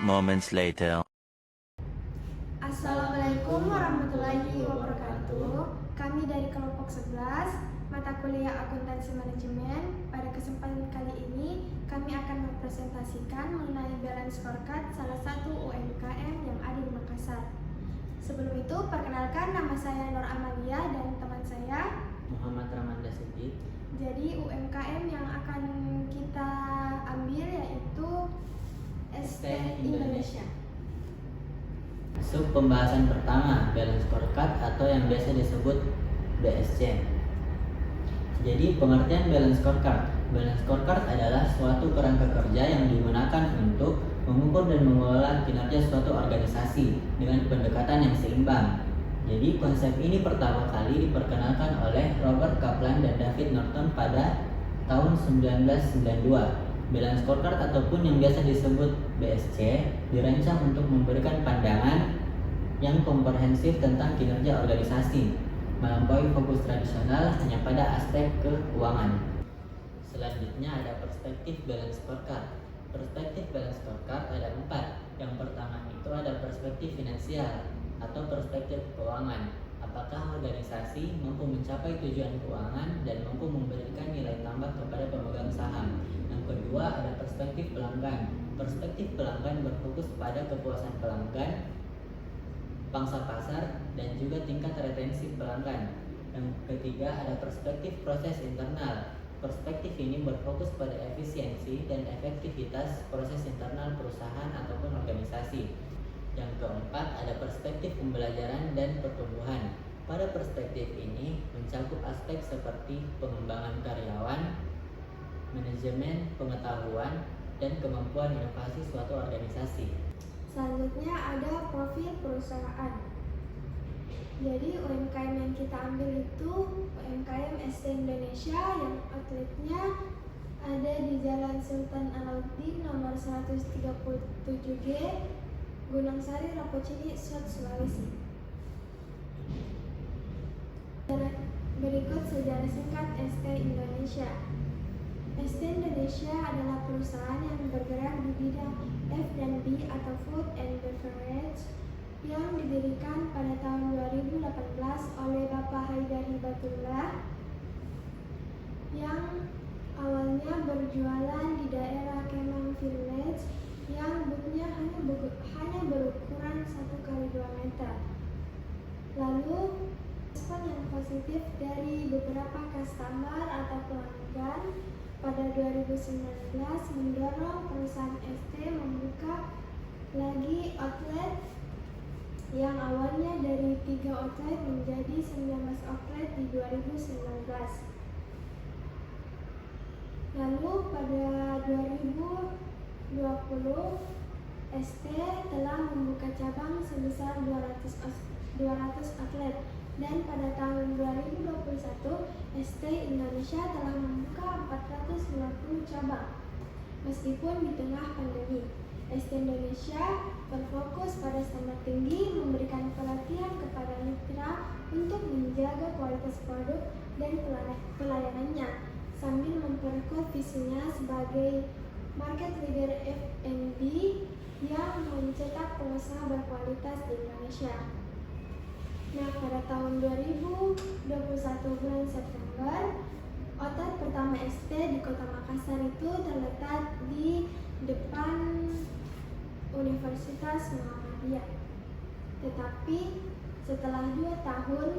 moments later. Assalamualaikum warahmatullahi wabarakatuh. Kami dari kelompok 11 mata kuliah akuntansi manajemen. Pada kesempatan kali ini kami akan mempresentasikan mengenai balance scorecard salah satu UMKM yang ada di Makassar. Sebelum itu perkenalkan, nama saya Nur Amalia dan teman saya Muhammad Ramanda Siddiq. Jadi UMKM yang akan kita ambil yaitu ST Indonesia. Sub pembahasan pertama, balance scorecard atau yang biasa disebut BSC. Jadi pengertian balance scorecard. Balance scorecard adalah suatu kerangka kerja yang digunakan untuk mengukur dan mengelola kinerja suatu organisasi dengan pendekatan yang seimbang. Jadi konsep ini pertama kali diperkenalkan oleh Robert Kaplan dan David Norton pada tahun 1992. Balance scorecard ataupun yang biasa disebut BSC dirancang untuk memberikan pandangan yang komprehensif tentang kinerja organisasi, melampaui fokus tradisional hanya pada aspek keuangan. Selanjutnya ada perspektif balance scorecard. Perspektif balance scorecard ada 4. Yang pertama itu ada perspektif finansial atau perspektif keuangan. Apakah organisasi mampu mencapai tujuan keuangan dan mampu memberikan nilai tambah kepada pemegang saham. Yang kedua ada perspektif pelanggan. Perspektif pelanggan berfokus pada kepuasan pelanggan, pangsa pasar, dan juga tingkat retensi pelanggan. Yang ketiga ada perspektif proses internal. Perspektif ini berfokus pada efisiensi dan efektivitas proses internal perusahaan ataupun organisasi. Yang keempat ada perspektif pembelajaran dan pertumbuhan. Pada perspektif ini mencakup aspek seperti pengembangan karyawan, manajemen pengetahuan, dan kemampuan inovasi suatu organisasi. Selanjutnya ada profil perusahaan. Jadi UMKM yang kita ambil itu UMKM ST Indonesia yang outletnya ada di Jalan Sultan Alauddin nomor 137G, Gunung Sari, Rapocini, Sulawesi. Berikut sejarah singkat ST Indonesia. ST Indonesia adalah perusahaan yang bergerak di bidang F&B atau Food and Beverage yang didirikan pada tahun 2018 oleh Bapak Haidar Hibatullah yang awalnya berjualan di daerah Kemang Village yang boothnya hanya berukuran 1x2 meter. Lalu respon yang positif dari beberapa customer atau pelanggan pada 2019 mendorong perusahaan ST membuka lagi outlet yang awalnya dari 3 outlet menjadi 19 outlet di 2019. Lalu pada 2020 ST telah membuka cabang sebesar 200 outlet dan pada tahun 2021 ST Indonesia telah membuka 450 cabang. Meskipun di tengah pandemi, ST Indonesia berfokus pada standar tinggi, memberikan pelatihan kepada mitra untuk menjaga kualitas produk dan pelayanannya, sambil memperkuat visinya sebagai market leader F&B yang mencetak pengusaha berkualitas di Indonesia. Nah, pada tahun 2021 bulan September, outlet pertama ST di Kota Makassar itu terletak di depan Universitas Muhammadiyah. Tetapi setelah 2 tahun,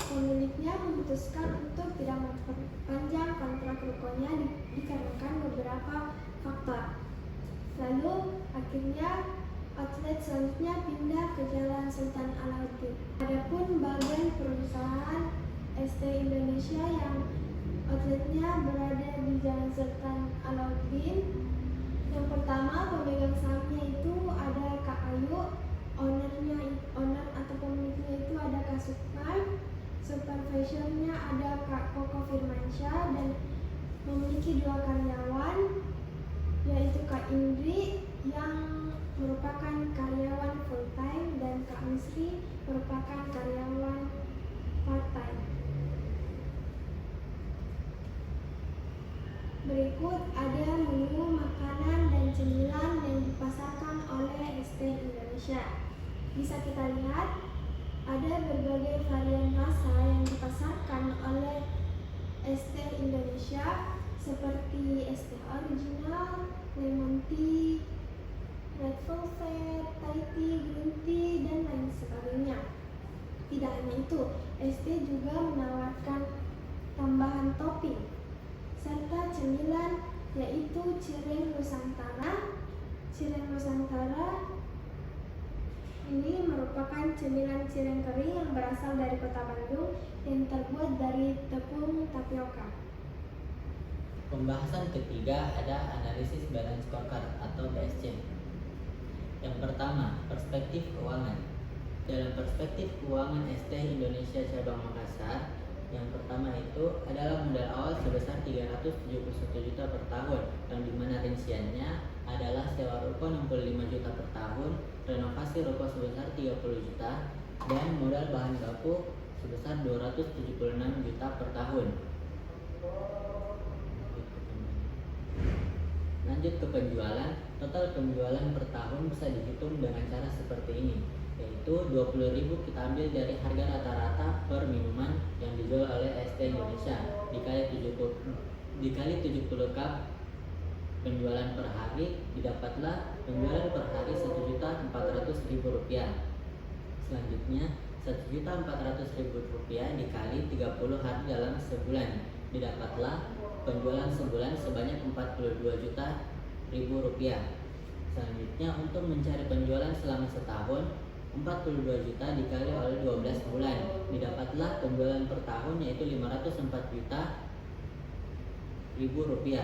pemiliknya memutuskan untuk tidak memperpanjang kontrak rukonya dikarenakan beberapa faktor. Lalu akhirnya outlet selanjutnya pindah ke Jalan Sultan Alauddin. Adapun bagian perusahaan ST Indonesia yang outletnya berada di Jalan Sultan Alauddin, yang pertama pemegang sahamnya itu ada Kak Ayu, owner atau pemiliknya itu ada Kak Sukman, supervisornya ada Kak Koko Firmansyah, dan memiliki 2 karyawan yaitu Kak Indri yang merupakan karyawan full time dan Kak Misri merupakan karyawan part time. Berikut ada menu makanan dan cemilan yang dipasarkan Bisa kita lihat ada berbagai varian rasa yang dipasarkan oleh es teh Indonesia seperti es teh original, lemon tea, red velvet, Thai tea, green tea, dan lain sebagainya. Tidak hanya itu, es teh juga menawarkan tambahan topping serta cemilan yaitu cireng Nusantara. Cireng Nusantara ini merupakan cemilan cireng kering yang berasal dari kota Bandung yang terbuat dari tepung tapioka. Pembahasan ketiga ada analisis balance scorecard atau BSC. Yang pertama, perspektif keuangan. Dalam perspektif keuangan ST Indonesia Cabang Makassar, yang pertama itu adalah modal awal sebesar 371 juta per tahun, yang dimana rinciannya adalah sewa ruko 65 juta per tahun, renovasi ruko sebesar 30 juta, dan modal bahan baku sebesar 276 juta per tahun. Lanjut ke penjualan, total penjualan per tahun bisa dihitung dengan cara seperti ini, yaitu 20.000 kita ambil dari harga rata-rata per minuman yang dijual oleh ST Indonesia dikali 70 cup penjualan per hari, didapatlah penjualan per hari Rp1.400.000. Selanjutnya Rp1.400.000 dikali 30 hari dalam sebulan, didapatlah penjualan sebulan sebanyak Rp42.000. Selanjutnya untuk mencari penjualan selama setahun, 42 juta dikali oleh 12 bulan, didapatlah penjualan per tahun yaitu Rp504.000.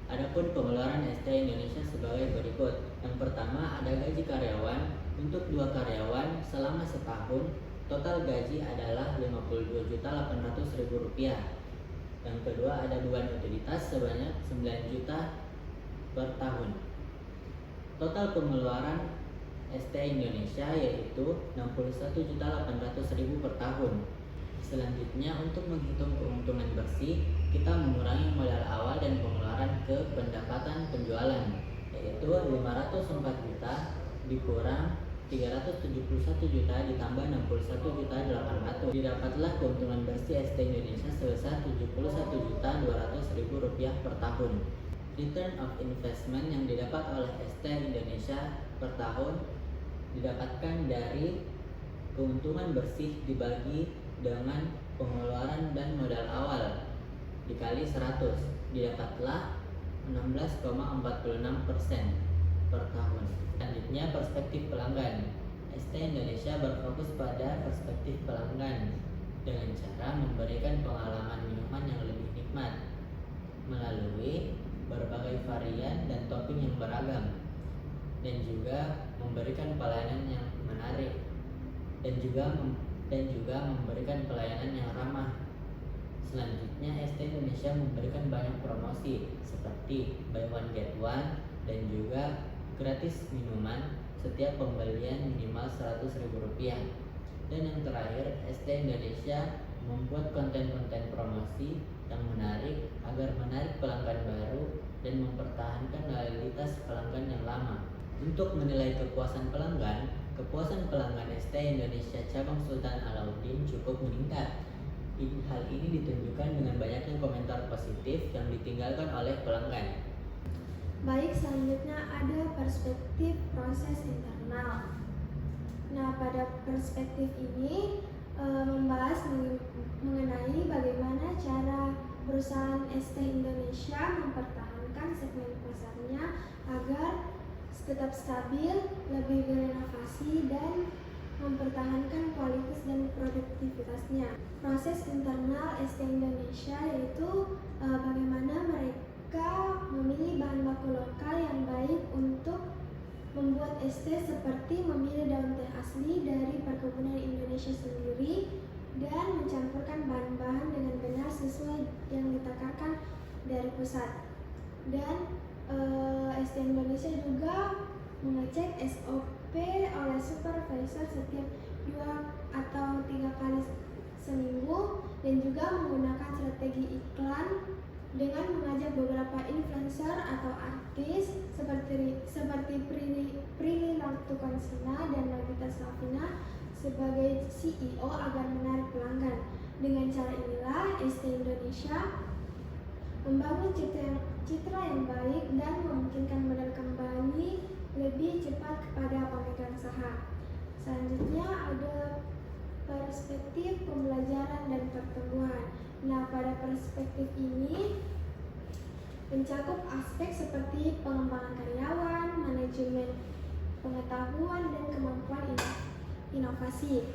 Adapun pengeluaran ST Indonesia sebagai berikut. Yang pertama ada gaji karyawan. Untuk 2 karyawan selama setahun, total gaji adalah Rp52.800.000. Yang kedua ada beban utilitas sebanyak 9 juta per tahun. Total pengeluaran ST Indonesia yaitu Rp61.800.000 per tahun. Selanjutnya untuk menghitung keuntungan bersih, kita mengurangi modal awal dan pengeluaran ke pendapatan penjualan, yaitu 504 juta dikurang 371 juta ditambah 61.800, didapatlah keuntungan bersih ST Indonesia sebesar Rp71.200.000 per tahun. Return of investment yang didapat oleh ST Indonesia per tahun didapatkan dari keuntungan bersih dibagi dengan pengeluaran dan modal awal dikali 100, didapatlah 16,46% per tahun. Selanjutnya perspektif pelanggan. ST Indonesia berfokus pada perspektif pelanggan dengan cara memberikan pengalaman minuman yang lebih nikmat melalui berbagai varian dan topping yang beragam, dan juga memberikan pelayanan yang menarik, dan juga memberikan pelayanan yang ramah. Selanjutnya ST Indonesia memberikan banyak promosi seperti buy one get one dan juga gratis minuman setiap pembelian minimal Rp100.000. Dan yang terakhir, ST Indonesia membuat konten-konten promosi yang menarik agar menarik pelanggan baru dan mempertahankan loyalitas pelanggan yang lama. Untuk menilai kepuasan pelanggan ST Indonesia Cabang Sultan Alauddin cukup meningkat. Hal ini ditunjukkan dengan banyaknya komentar positif yang ditinggalkan oleh pelanggan. Baik, selanjutnya ada perspektif proses internal. Nah, pada perspektif ini membahas mengenai bagaimana cara perusahaan ST Indonesia mempertahankan segmen pasarnya agar tetap stabil, lebih berinovasi, dan mempertahankan kualitas dan produktivitasnya. Proses internal ST Indonesia yaitu bagaimana mereka memilih bahan baku lokal yang baik untuk membuat es teh, seperti memilih daun teh asli dari perkebunan Indonesia sendiri dan mencampurkan bahan-bahan dengan benar sesuai yang ditekankan dari pusat. Dan ST Indonesia juga mengecek SOP oleh supervisor setiap 2 atau 3 kali seminggu, dan juga menggunakan strategi iklan dengan mengajak beberapa influencer atau artis seperti Prilly Latuconsina dan Nagita Slavina sebagai CEO agar menarik pelanggan. Dengan cara inilah ST Indonesia membangun citra yang baik dan memungkinkan modal kembali lebih cepat kepada pemegang saham. Selanjutnya ada perspektif pembelajaran dan pertumbuhan. Nah, pada perspektif ini mencakup aspek seperti pengembangan karyawan, manajemen pengetahuan, dan kemampuan inovasi.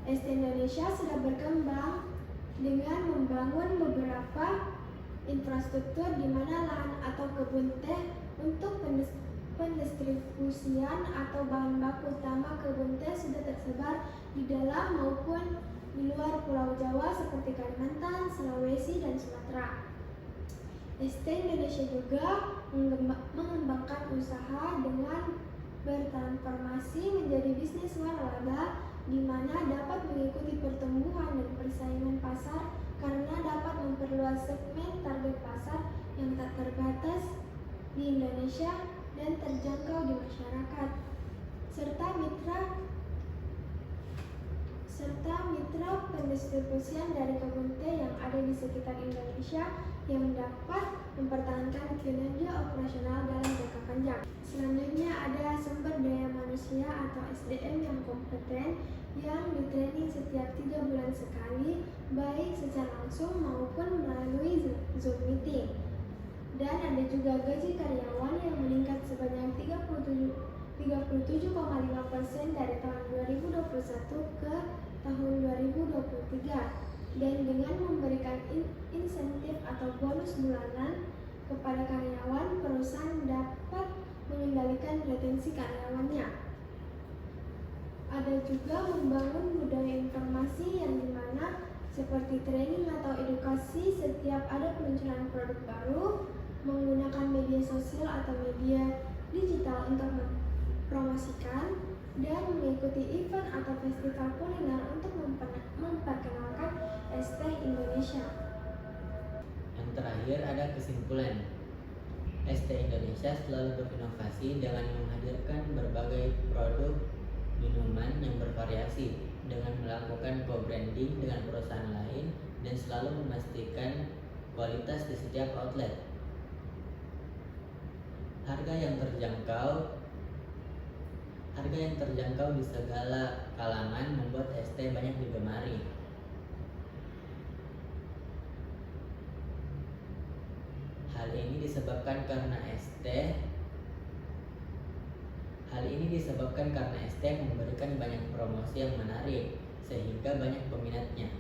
ST Indonesia sudah berkembang dengan membangun beberapa infrastruktur di mana lahan atau kebun teh untuk pendistribusian atau bahan baku utama kebun teh sudah tersebar di dalam maupun di luar Pulau Jawa seperti Kalimantan, Sulawesi, dan Sumatera. ST Indonesia juga mengembangkan usaha dengan bertransformasi menjadi bisnis waralaba di mana dapat mengikuti pertumbuhan dan persaingan pasar karena dapat memperluas segmen target pasar yang tak terbatas di Indonesia dan terjangkau di masyarakat, serta mitra pendistribusian dari kebun teh yang ada di sekitar Indonesia yang dapat mempertahankan kinerja operasional dalam jangka panjang. Selanjutnya ada sumber daya manusia atau SDM yang kompeten yang ditraining setiap 3 bulan sekali, baik secara langsung maupun melalui Zoom meeting. Dan ada juga gaji karyawan yang meningkat sebanyak 37,5% dari tahun 2021 ke tahun 2023. Dan dengan memberikan insentif atau bonus bulanan kepada karyawan, perusahaan dapat mengendalikan retensi karyawannya. Ada juga membangun budaya informasi yang dimana seperti training atau edukasi setiap ada peluncuran produk baru, menggunakan media sosial atau media digital untuk mempromosikan, dan mengikuti event atau festival kuliner untuk memperkenalkan ST Indonesia. Yang terakhir ada kesimpulan. ST Indonesia selalu berinovasi dengan menghadirkan berbagai produk minuman yang bervariasi dengan melakukan co-branding dengan perusahaan lain dan selalu memastikan kualitas di setiap outlet. Harga yang terjangkau di segala kalangan membuat ST banyak digemari. Hal ini disebabkan karena ST memberikan banyak promosi yang menarik sehingga banyak peminatnya.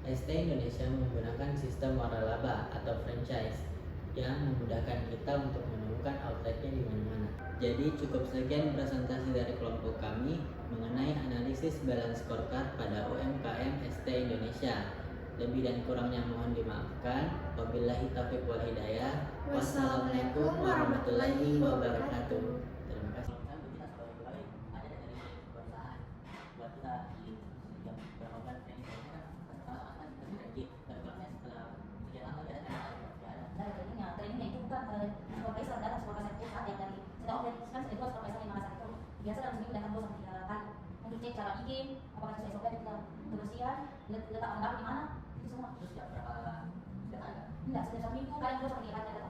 ST Indonesia menggunakan sistem waralaba atau franchise yang memudahkan kita untuk menemukan outletnya di mana-mana. Jadi cukup sekian presentasi dari kelompok kami mengenai analisis balance scorecard pada UMKM ST Indonesia. Lebih dan kurangnya mohon dimaafkan. Wabillahi taufiq wal hidayah. Wassalamualaikum warahmatullahi wabarakatuh. Terima kasih. Kita sebagai pegawai ada dari perusahaan buat kita di setiap beberapa bulan training akan gaji. Dan kelasnya setelah sekian lama ya ada. Trainingnya itu bukan supervisor datang supervisor pusat yang dari sedang offline kan saya dua supervisor yang Makassar itu biasa dalam seminggu datang 2 sampai 3 kali untuk cek cara bikin apakah sesuai SOP kita kebersihan letak barang di mana itu semua. Terus berapa? Enggak, setiap 1 minggu kadang 2 sampai 3 kali